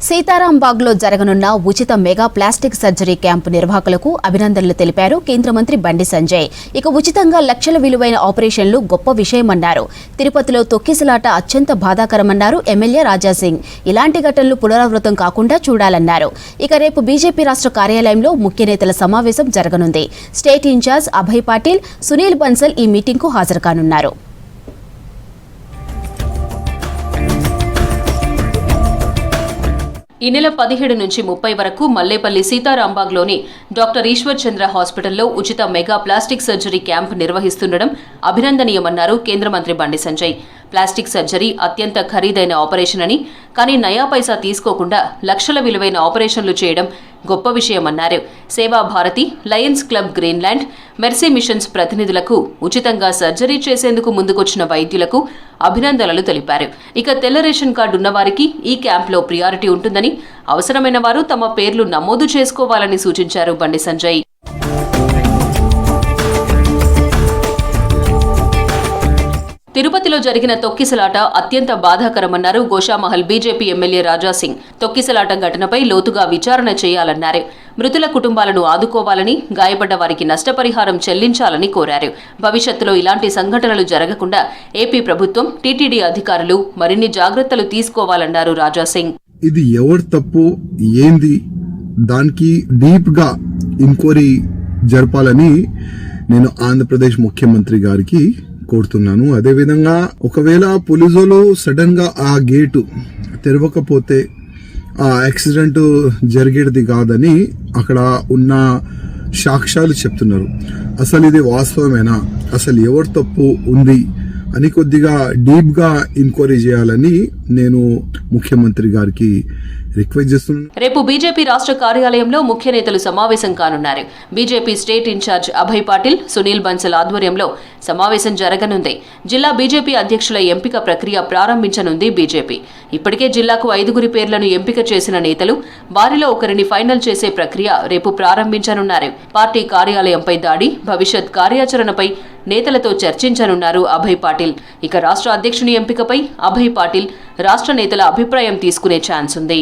సీతారాంబాగ్లో జరగనున్న ఉచిత mega plastic surgery camp నిర్వాహకులకు అభినందనలు తెలిపారు కేంద్ర మంత్రి బండి సంజయ్. ఇక ఉచితంగా లక్షల విలువైన ఆపరేషన్లు గొప్ప విషయమన్నారు. తిరుపతిలో తొక్కిసలాట అత్యంత బాధాకరమన్నారు ఎమ్మెల్యే రాజాసింగ్. ఇలాంటి ఘటనలు పునరావృతం కాకుండా చూడాలన్నారు. ఇక రేపు బీజేపీ రాష్ట్ర కార్యాలయంలో ముఖ్య నేతల సమావేశం జరగనుంది. స్టేట్ ఇన్ఛార్జ్ అభయ్ పాటిల్, సునీల్ బన్సల్ ఈ మీటింగ్కు హాజరు కానున్నారు. ఈ నెల 17 నుంచి 30 వరకు మల్లేపల్లి సీతారాంబాగ్లోని డాక్టర్ ఈశ్వర్ చంద్ర హాస్పిటల్లో ఉచిత మెగా ప్లాస్టిక్ సర్జరీ క్యాంప్ నిర్వహిస్తుండడం అభినందనీయమన్నారు కేంద్ర మంత్రి బండి సంజయ్. ప్లాస్టిక్ సర్జరీ అత్యంత ఖరీదైన ఆపరేషన్ అని, కానీ నయా పైసా తీసుకోకుండా లక్షల విలువైన ఆపరేషన్లు చేయడం గొప్ప విషయమన్నారు. Seva Bharati, lions club Greenland, mercy missions ప్రతినిధులకు ఉచితంగా సర్జరీ చేసేందుకు ముందుకొచ్చిన వైద్యులకు అభినందనలు తెలిపారు. ఇక తెల్ల రేషన్ కార్డు ఉన్నవారికి ఈ క్యాంప్లో ప్రియారిటీ ఉంటుందని, అవసరమైన వారు తమ పేర్లు నమోదు చేసుకోవాలని సూచించారు బండి సంజయ్. తిరుపతిలో జరిగిన తొక్కిసలాట అత్యంత బాధాకరమన్నారు గోషామహల్ బీజేపీ ఎమ్మెల్యే రాజాసింగ్. తొక్కిసలాట ఘటనపై లోతుగా విచారణ చేయాలన్నారు. మృతుల కుటుంబాలను ఆదుకోవాలని, గాయపడ్డ వారికి నష్టపరిహారం చెల్లించాలని కోరారు. భవిష్యత్తులో ఇలాంటి సంఘటనలు జరగకుండా ఏపీ ప్రభుత్వం, టీటీడీ అధికారులు మరిన్ని జాగ్రత్తలు తీసుకోవాలన్నారు రాజాసింగ్. ఇది ఎవరు తప్పు ఏంది దానికి డీప్ గా ఎంక్వైరీ జరపాలని నేను ఆంధ్రప్రదేశ్ ముఖ్యమంత్రి గారికి కోరుతున్నాను. అదేవిధంగా ఒకవేళ పోలీసులు సడన్ గా ఆ గేటు తెరవకపోతే ఆ యాక్సిడెంట్ జరిగేది కాదని అక్కడ ఉన్న సాక్ష్యాలు చెప్తున్నారు. అసలు ఇది వాస్తవమేనా, అసలు ఎవరు తప్పు ఉంది అని కొద్దిగా డీప్ గా ఎంక్వైరీ చేయాలని నేను ముఖ్యమంత్రి గారికి రిక్వెస్ట్ చేస్తున్నాను. రేపు బీజేపీ రాష్ట్ర కార్యాలయంలో ముఖ్య నేతలు సమావేశం కానున్నారు. BJP state incharge Abhay Patil, Sunil Bansal ఆధ్వర్యంలో సమావేశం జరగనుంది. జిల్లా బీజేపీ అధ్యక్షుల ఎంపిక ప్రక్రియ ప్రారంభించనుంది బీజేపీ. ఇప్పటికే జిల్లాకు 5 పేర్లను ఎంపిక చేసిన నేతలు, వారిలో ఒకరిని ఫైనల్ చేసే ప్రక్రియ రేపు ప్రారంభించనున్నారు. పార్టీ కార్యాలయంపై దాడి, భవిష్యత్ కార్యాచరణపై నేతలతో చర్చించనున్నారు అభయ్ పాటిల్. ఇక రాష్ట్ర అధ్యక్షుని ఎంపికపై అభయ్ పాటిల్ రాష్ట్ర నేతల అభిప్రాయం తీసుకునే ఛాన్స్ ఉంది.